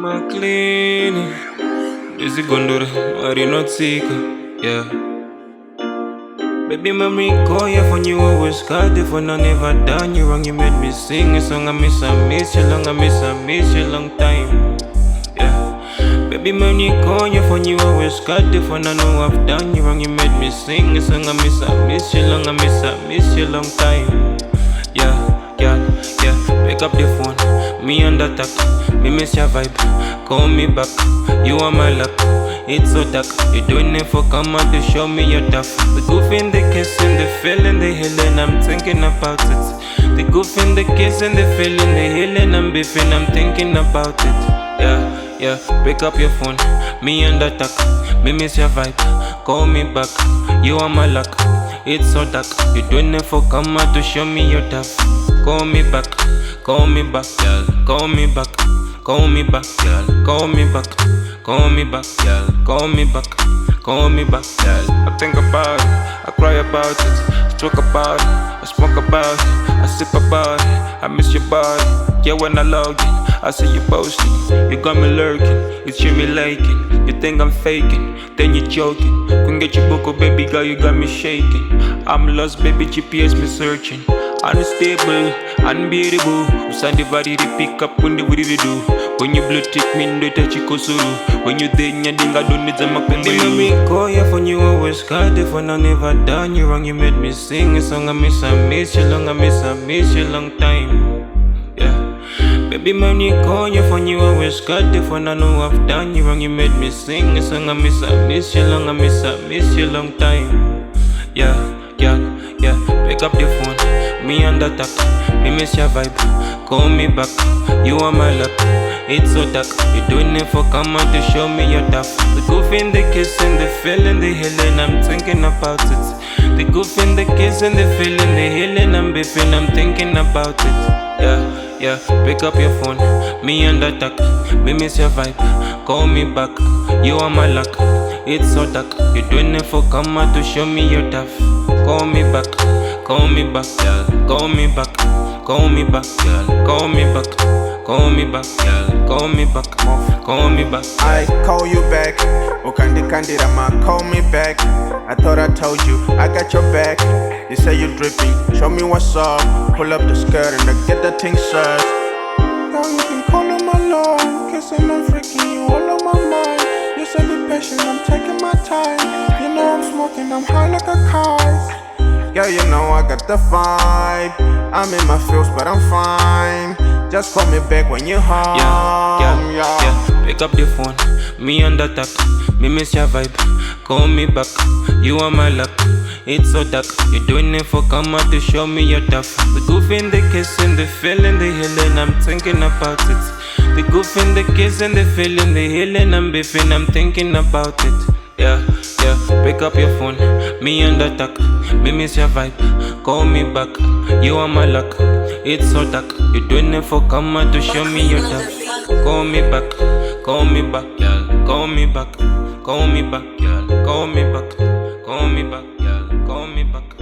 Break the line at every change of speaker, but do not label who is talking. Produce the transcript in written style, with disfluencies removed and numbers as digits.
McLean, Dizzy Gondor, Marinotica, yeah. Baby, mommy, call you for you always got it for I never done you wrong. You made me sing a song. I miss you long, I miss you long time, yeah. Baby, mommy, call you for you always got it for I know I've done you wrong. You made me sing a song. I miss you long, I miss you long time, yeah. Pick up the phone, me on the attack. Me miss your vibe, call me back. You are my luck, it's so dark. You doing it for come out to show me your tough. The goof in the kissing, the feeling, the healing, I'm thinking about it. The goof in the kissing, the feeling, the healing, I'm beefing, I'm thinking about it. Yeah, pick up your phone, me on the attack. Me miss your vibe, call me back. You are my luck, it's so dark. You doing it for come out to show me your tough. Call me back, girl. Call me back, girl. Call me back, girl. Call me back, girl. I think about it, I cry about it, talk about it, I smoke about it, I sip about it. I miss your body, yeah. When I log in, I see you posting. You got me lurking, it's you me liking. You think I'm faking, then you're joking. Couldn't get your book, oh baby girl, you got me shaking. I'm lost, baby, GPS me searching. Unstable, unbearable. Usandi body to pick up when the woody do. When you blow tick me no touch you kusuru. When you then you think I don't need them up in the me call you for you always got it for I never done you wrong. You made me sing a song. I miss you long, I miss you long time, yeah. Baby, money call you for you always got it for I know I've done you wrong. You made me sing a song. I miss you long, I miss you long time, yeah. Pick up the phone, me on the attack. Me miss your vibe, call me back. You are my luck, it's so dark. You doing it for come out to show me your tough. The goof in the kissing, the feeling, the healing, I'm thinking about it. The goof in the kissing, the feeling, the healing, I'm beefing, I'm thinking about it, yeah. Pick up your phone, me on the attack. Me miss your vibe, call me back. You are my luck, it's so dark. You doing it for come out to show me your tough. Call me back, girl. Call me back, girl. Call me back, girl. Call me back, girl. Call me back, girl. Call me back.
I call you back. Ukandi Rama, call me back. I thought I told you I got your back. You say you dripping, show me what's up. Pull up the skirt and I get that thing served. Now you can call on my love, kissing and freaking you all on my mind. You say be patient, I'm taking my time. You know I'm smoking, I'm high like a kite. Yeah, you know I got the vibe. I'm in my feels, but I'm fine. Just call me back when you're home.
Yeah. Pick up the phone, me on the attack. Me miss your vibe, call me back. You are my luck, it's so dark. You doing it for come out to show me your tough. The goof in the kissing, the feeling, the healing, I'm thinking about it. The goof in the kissing, the feeling, the healing, I'm beefing, I'm thinking about it. Yeah. Pick up your phone, me on the attack. Me miss your vibe, call me back. You are my luck, it's so dark. You doing it for come out to show me your tough. Call me back, girl. Call me back, girl. Call me back, girl. Call me back, girl. Call me back, girl.